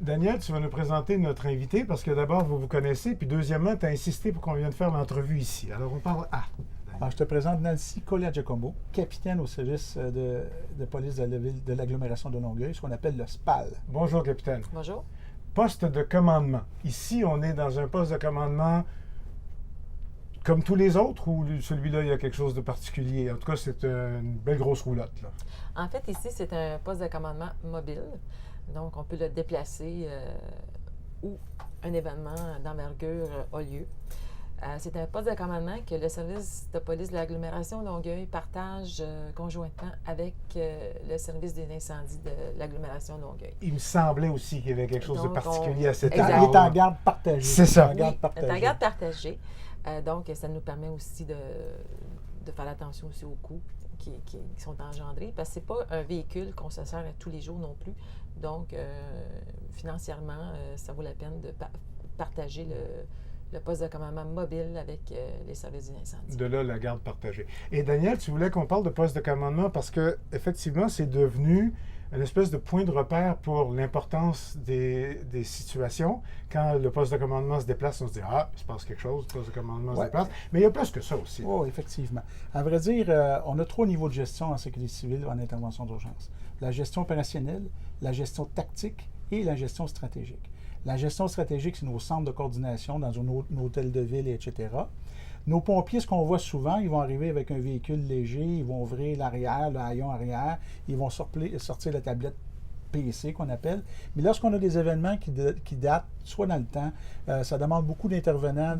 Daniel, tu vas nous présenter notre invité parce que d'abord, vous vous connaissez, puis deuxièmement, tu as insisté pour qu'on vienne faire l'entrevue ici. Alors, on parle à. Alors, je te présente Nancy Collier-Giacomo, capitaine au service de police de la ville de l'agglomération de Longueuil, ce qu'on appelle le SPAL. Bonjour, capitaine. Bonjour. Poste de commandement. Ici, on est dans un poste de commandement comme tous les autres ou celui-là, il y a quelque chose de particulier? En tout cas, c'est une belle grosse roulotte, là. En fait, ici, c'est un poste de commandement mobile. Donc, on peut le déplacer où un événement d'envergure a lieu. C'est un poste de commandement que le service de police de l'agglomération Longueuil partage conjointement avec le service des incendies de l'agglomération Longueuil. Il me semblait aussi qu'il y avait quelque chose de Donc, particulier à cet Exact. égard. Il est en garde partagée. C'est ça. Il est en garde Oui, partagée. c'est en garde partagée. Donc, ça nous permet aussi de faire attention aussi aux coûts qui sont engendrés, parce que ce n'est pas un véhicule qu'on se sert à tous les jours non plus. Donc, financièrement, ça vaut la peine de partager le poste de commandement mobile avec les services d'incendie. De là, la garde partagée. Et Daniel, tu voulais qu'on parle de poste de commandement parce que effectivement, c'est devenu une espèce de point de repère pour l'importance des situations. Quand le poste de commandement se déplace, on se dit « Ah, il se passe quelque chose, le poste de commandement se déplace. » Mais il y a plus que ça aussi. Oui, effectivement. À vrai dire, on a 3 niveaux de gestion en sécurité civile en intervention d'urgence. La gestion opérationnelle, la gestion tactique et la gestion stratégique. La gestion stratégique, c'est nos centres de coordination dans un hôtel de ville, etc. Nos pompiers, ce qu'on voit souvent, ils vont arriver avec un véhicule léger, ils vont ouvrir l'arrière, le haillon arrière, ils vont sortir la tablette PC qu'on appelle. Mais lorsqu'on a des événements qui datent, soit dans le temps, ça demande beaucoup d'intervenants,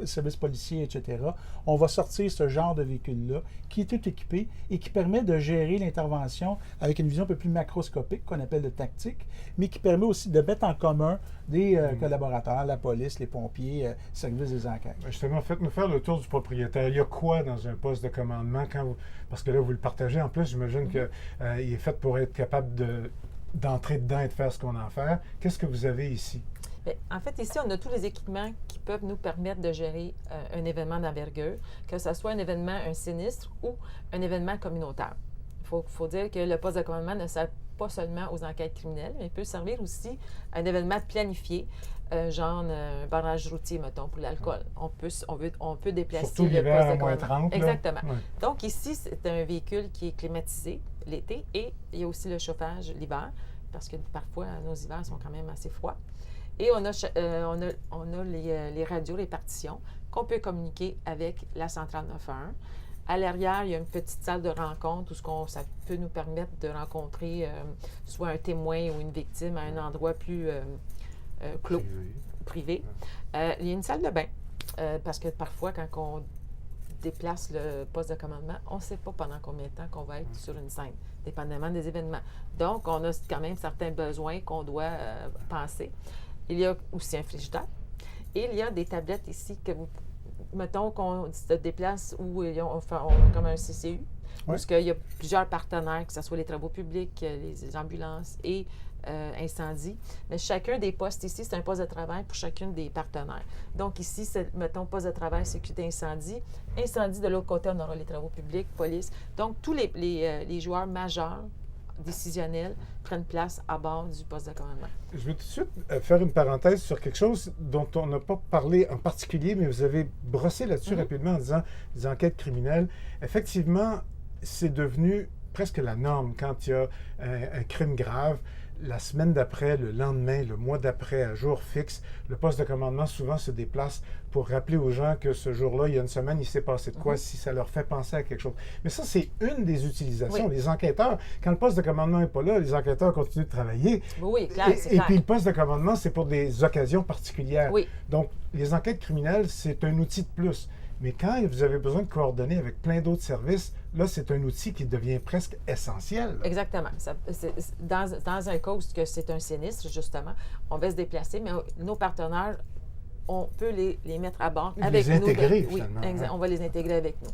services policiers, etc. On va sortir ce genre de véhicule-là qui est tout équipé et qui permet de gérer l'intervention avec une vision un peu plus macroscopique qu'on appelle le tactique, mais qui permet aussi de mettre en commun des collaborateurs, la police, les pompiers, services des enquêtes. Justement, faites-nous faire le tour du propriétaire. Il y a quoi dans un poste de commandement parce que là, vous le partagez. En plus, j'imagine qu'il est fait pour être capable d'entrer dedans et de faire ce qu'on a à faire. Qu'est-ce que vous avez ici? Bien, en fait, ici, on a tous les équipements qui peuvent nous permettre de gérer un événement d'envergure, que ce soit un événement, un sinistre ou un événement communautaire. Il faut dire que le poste de commandement ne sert pas seulement aux enquêtes criminelles, mais il peut servir aussi à un événement planifié, genre un barrage routier, mettons, pour l'alcool. On peut déplacer surtout le l'hiver poste de à commandement. -30. Exactement. Ouais. Donc ici, c'est un véhicule qui est climatisé l'été et il y a aussi le chauffage l'hiver, parce que parfois, nos hivers sont quand même assez froids. Et on a les radios, les partitions qu'on peut communiquer avec la centrale 911. À l'arrière, il y a une petite salle de rencontre où ça peut nous permettre de rencontrer soit un témoin ou une victime à un endroit plus clos, privé. Il y a une salle de bain, parce que parfois, quand on déplace le poste de commandement, on ne sait pas pendant combien de temps qu'on va être sur une scène, dépendamment des événements. Donc, on a quand même certains besoins qu'on doit penser. Il y a aussi un frigidaire. Et il y a des tablettes ici que mettons qu'on se déplace où on a comme un CCU, parce qu'il y a plusieurs partenaires, que ce soit les travaux publics, les ambulances et incendie. Mais chacun des postes ici, c'est un poste de travail pour chacun des partenaires. Donc ici, c'est, mettons, poste de travail, sécurité incendie. Incendie, de l'autre côté, on aura les travaux publics, police. Donc, tous les joueurs majeurs décisionnels prennent place à bord du poste de commandement. Je veux tout de suite faire une parenthèse sur quelque chose dont on n'a pas parlé en particulier, mais vous avez brossé là-dessus rapidement en disant des enquêtes criminelles. Effectivement, c'est devenu presque la norme quand il y a un crime grave. La semaine d'après, le lendemain, le mois d'après, à jour fixe, le poste de commandement souvent se déplace pour rappeler aux gens que ce jour-là, il y a une semaine, il s'est passé de quoi, si ça leur fait penser à quelque chose. Mais ça, c'est une des utilisations. Oui. Les enquêteurs, quand le poste de commandement n'est pas là, les enquêteurs continuent de travailler. Oui, clair, c'est Et clair. puis le poste de commandement, c'est pour des occasions particulières. Oui. Donc, les enquêtes criminelles, c'est un outil de plus. Mais quand vous avez besoin de coordonner avec plein d'autres services, là, c'est un outil qui devient presque essentiel. Exactement. Dans un cas où c'est un sinistre, justement, on va se déplacer, mais nos partenaires, on peut les mettre à bord avec nous. Les intégrer, Oui, finalement. on va les intégrer avec nous.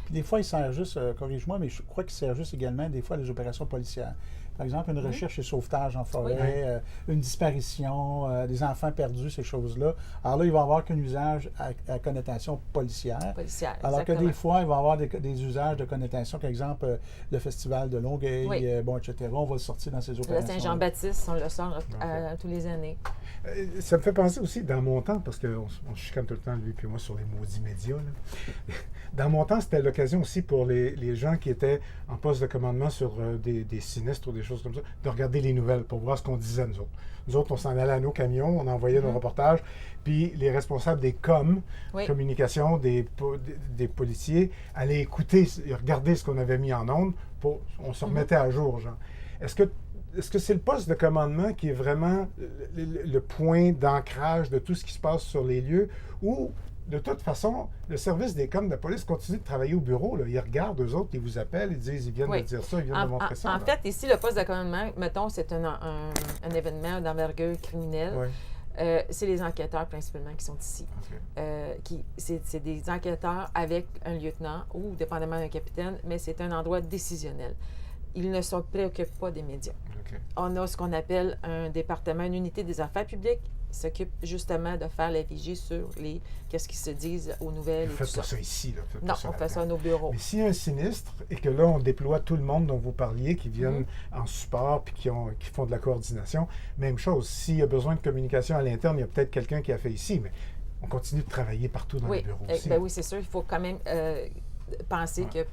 Puis des fois, il sert juste, corrige-moi, mais je crois qu'il sert juste également des fois à les opérations policières. Par exemple, une recherche et sauvetage en forêt, une disparition, des enfants perdus, ces choses-là. Alors là, il va y avoir qu'un usage à connotation policière. Alors que des fois, il va y avoir des usages de connotation, par exemple, le festival de Longueuil, etc. On va le sortir dans ces opérations. Le Saint-Jean-Baptiste, on le sort tous les années. Ça me fait penser aussi, dans mon temps, parce qu'on chicane tout le temps, lui et moi, sur les maudits médias. Là. Dans mon temps, c'était l'occasion aussi pour les gens qui étaient en poste de commandement sur des sinistres ou des choses comme ça, de regarder les nouvelles pour voir ce qu'on disait, nous autres. Nous autres, on s'en allait à nos camions, on envoyait nos reportages, puis les responsables des communications, des policiers, allaient écouter et regarder ce qu'on avait mis en ondes, on se remettait à jour, genre. Est-ce que c'est le poste de commandement qui est vraiment le point d'ancrage de tout ce qui se passe sur les lieux, ou de toute façon, le service des coms de la police continue de travailler au bureau, là. Ils regardent, eux autres, ils vous appellent, ils disent, ils viennent de dire ça, ils viennent de montrer ça. En fait, ici, le poste de commandement, mettons, c'est un événement d'envergure criminelle. C'est les enquêteurs principalement qui sont ici. C'est des enquêteurs avec un lieutenant ou dépendamment d'un capitaine, mais c'est un endroit décisionnel. Ils ne se préoccupent pas des médias. On a ce qu'on appelle un département, une unité des affaires publiques qui s'occupe justement de faire la vigie sur qu'est-ce qui se disent aux nouvelles. Faites pas ça ici. Là. Non, on fait ça à nos bureaux. Mais s'il y a un sinistre et que là, on déploie tout le monde dont vous parliez, qui viennent en support puis qui font de la coordination, même chose. S'il y a besoin de communication à l'interne, il y a peut-être quelqu'un qui a fait ici, mais on continue de travailler partout dans les bureaux aussi. Oui, c'est sûr. Il faut quand même penser que,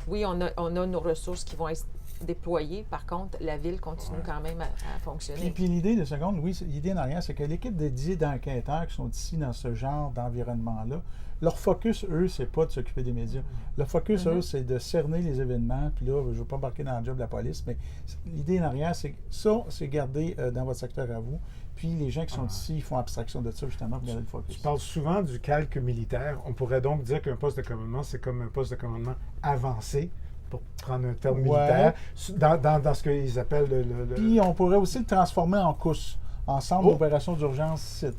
oui, on a nos ressources qui vont être déployés. Par contre, la ville continue quand même à fonctionner. Puis l'idée de seconde, oui, l'idée en arrière, c'est que l'équipe dédiée d'enquêteurs qui sont ici dans ce genre d'environnement-là, leur focus, eux, c'est pas de s'occuper des médias. Leur focus, eux, c'est de cerner les événements. Puis là, je ne veux pas embarquer dans le job de la police, mais l'idée en arrière, c'est que ça, c'est gardé dans votre secteur à vous. Puis les gens qui sont ici, ils font abstraction de ça, justement, pour garder le focus. Tu parles souvent du calque militaire. On pourrait donc dire qu'un poste de commandement, c'est comme un poste de commandement avancé, pour prendre un terme militaire, dans ce qu'ils appellent le... Puis on pourrait aussi le transformer en COUS, en Centre d'opération d'urgence site.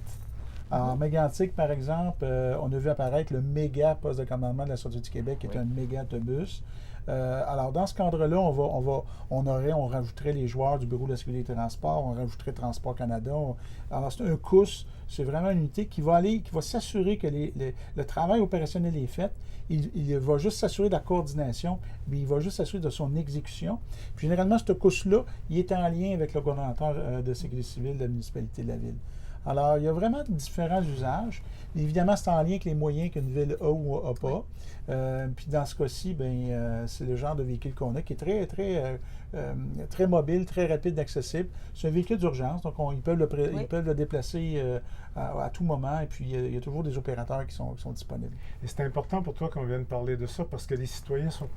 En Mégantic, par exemple, on a vu apparaître le méga poste de commandement de la Sûreté du Québec, qui est un méga autobus. Alors, dans ce cadre-là, on rajouterait les joueurs du Bureau de la sécurité des transports, on rajouterait Transport Canada. Alors, c'est un COUS, c'est vraiment une unité qui va s'assurer que le travail opérationnel est fait. Il va juste s'assurer de la coordination, mais il va juste s'assurer de son exécution. Puis, généralement, ce COUS-là, il est en lien avec le coordonnateur de sécurité civile de la municipalité de la ville. Alors, il y a vraiment différents usages. Évidemment, c'est en lien avec les moyens qu'une ville a ou n'a pas. Puis dans ce cas-ci, c'est le genre de véhicule qu'on a qui est très mobile, très rapide, accessible. C'est un véhicule d'urgence, donc ils peuvent le déplacer à tout moment. Et puis, il y a toujours des opérateurs qui sont disponibles. Et c'est important pour toi qu'on vienne parler de ça parce que les citoyens sont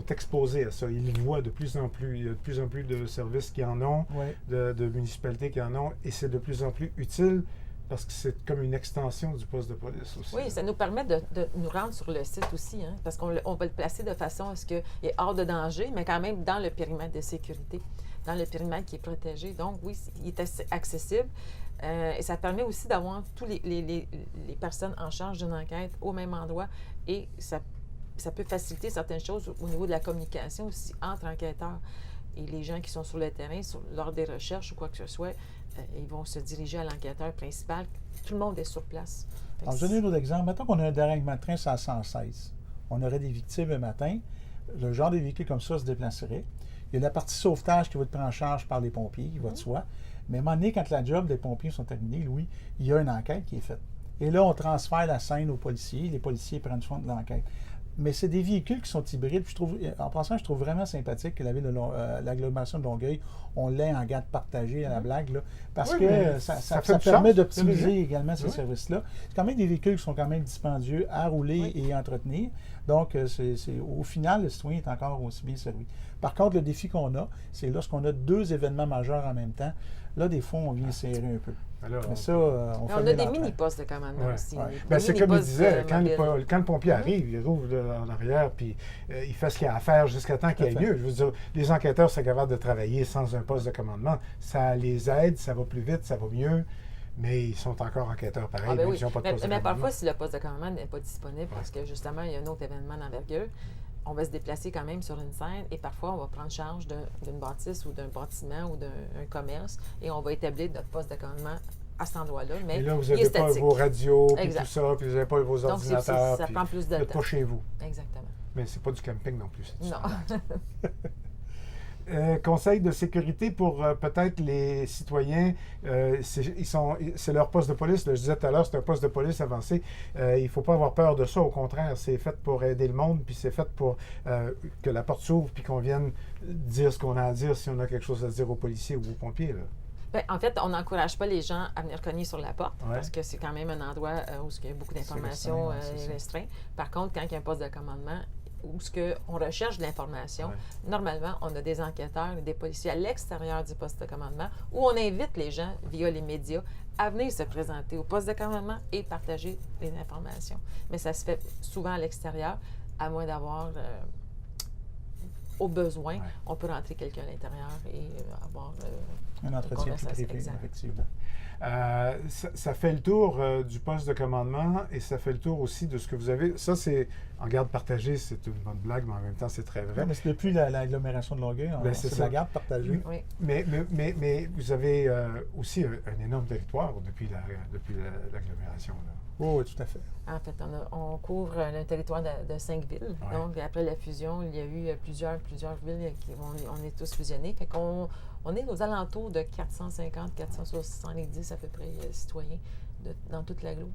exposés à ça. Ils le voient de plus en plus. Il y a de plus en plus de services qui en ont, de municipalités qui en ont, et c'est de plus en plus utile parce que c'est comme une extension du poste de police aussi. Oui, ça nous permet de nous rendre sur le site aussi, parce qu'on va le placer de façon à ce qu'il est hors de danger, mais quand même dans le périmètre de sécurité, dans le périmètre qui est protégé. Donc oui, il est assez accessible. Et ça permet aussi d'avoir tous les personnes en charge d'une enquête au même endroit, et ça peut faciliter certaines choses au niveau de la communication aussi entre enquêteurs et les gens qui sont sur le terrain, lors des recherches ou quoi que ce soit. Ils vont se diriger à l'enquêteur principal. Tout le monde est sur place. Alors, je donne un autre exemple. Mettons qu'on a un dérèglement de train à 116. On aurait des victimes le matin. Le genre de véhicule comme ça se déplacerait. Il y a la partie sauvetage qui va être prise en charge par les pompiers, qui va de soi. Mais à un moment donné, quand la job des pompiers sont terminés, Louis, il y a une enquête qui est faite. Et là, on transfère la scène aux policiers. Les policiers prennent soin de l'enquête. Mais c'est des véhicules qui sont hybrides. En passant, je trouve vraiment sympathique que la ville de l'agglomération de Longueuil, on l'ait en garde partagée à la blague, là, parce que ça permet d'optimiser également ces services-là. C'est quand même des véhicules qui sont quand même dispendieux à rouler et à entretenir. Donc, au final, le citoyen est encore aussi bien servi. Par contre, le défi qu'on a, c'est lorsqu'on a deux événements majeurs en même temps, là, des fois, on vient serrer un peu. Alors, mais ça, on a des mini-postes de commandement aussi. C'est comme il disait, quand le pompier arrive, il rouvre en arrière, puis il fait ce qu'il a à faire jusqu'à temps qu'il aille mieux. Je veux dire, les enquêteurs sont capables de travailler sans un poste de commandement. Ça les aide, ça va plus vite, ça va mieux. mais ils sont encore enquêteurs pareil, Ah, ben même oui. s'ils n'ont pas de poste de Mais commandement. parfois, si le poste de commandement n'est pas disponible parce que justement, il y a un autre événement d'envergure, on va se déplacer quand même sur une scène et parfois, on va prendre charge d'une bâtisse ou d'un bâtiment ou d'un commerce et on va établir notre poste de commandement à cet endroit-là. Mais Et là, vous il est n'avez pas statique. vos radios, puis Exact. tout ça, puis vous n'avez pas vos Donc, ça ordinateurs, puis prend plus de vous n'êtes temps. pas chez vous. Exactement. Mais c'est pas du camping non plus. C'est du Non. conseil de sécurité pour peut-être les citoyens, c'est leur poste de police. Là, je disais tout à l'heure, c'est un poste de police avancé. Il ne faut pas avoir peur de ça. Au contraire, c'est fait pour aider le monde, puis c'est fait pour que la porte s'ouvre, puis qu'on vienne dire ce qu'on a à dire si on a quelque chose à dire aux policiers ou aux pompiers. Là. Bien, en fait, on n'encourage pas les gens à venir cogner sur la porte Ouais. parce que c'est quand même un endroit où il y a beaucoup d'informations restreint, ouais, c'est ça. restreintes. Par contre, quand il y a un poste de commandement où on recherche de l'information, Ouais. normalement, on a des enquêteurs et des policiers à l'extérieur du poste de commandement où on invite les gens, via les médias, à venir se présenter au poste de commandement et partager les informations. Mais ça se fait souvent à l'extérieur, à moins d'avoir, au besoin, Ouais. on peut rentrer quelqu'un à l'intérieur et avoir... Un entretien plus conversation, privé, exact. effectivement. Ça fait le tour du poste de commandement et ça fait le tour aussi de ce que vous avez. Ça, c'est en garde partagée, c'est une bonne blague, mais en même temps, c'est très vrai. Ouais, mais c'est depuis l'agglomération de Longueuil, Ben, c'est c'est de ça. la garde partagée. Oui. Mais vous avez aussi un énorme territoire depuis l'agglomération. Là. Oh, oui, tout à fait. En fait, on couvre un territoire de 5 villes. Ouais. Donc, après la fusion, il y a eu plusieurs villes on est tous fusionnés. Fait qu'on on est aux alentours de 450, 470 à peu près citoyens dans toute l'agglo.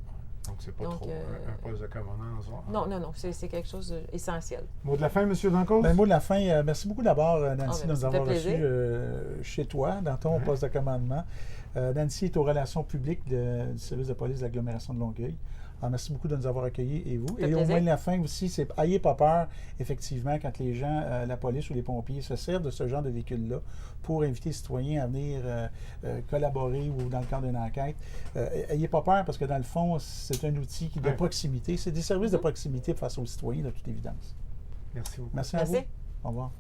Donc, c'est pas Donc, trop un poste de commandant. Non, c'est quelque chose d'essentiel. Mot de la fin, M. Dancause? Ben, mot de la fin, merci beaucoup d'abord, Nancy, ben, de nous ça me fait avoir reçus plaisir. chez toi, dans ton Ouais. poste de commandement. Nancy est aux relations publiques du service de police de l'agglomération de Longueuil. Alors, merci beaucoup de nous avoir accueillis, et vous. Ça fait Et au plaisir. moins de la fin aussi, c'est ayez pas peur, effectivement, quand les gens, la police ou les pompiers se servent de ce genre de véhicule-là pour inviter les citoyens à venir collaborer ou dans le cadre d'une enquête. Ayez pas peur parce que dans le fond, c'est un outil de Ouais. proximité. C'est des services de proximité face aux citoyens, de toute évidence. Merci beaucoup. Merci à Merci. vous. Au revoir.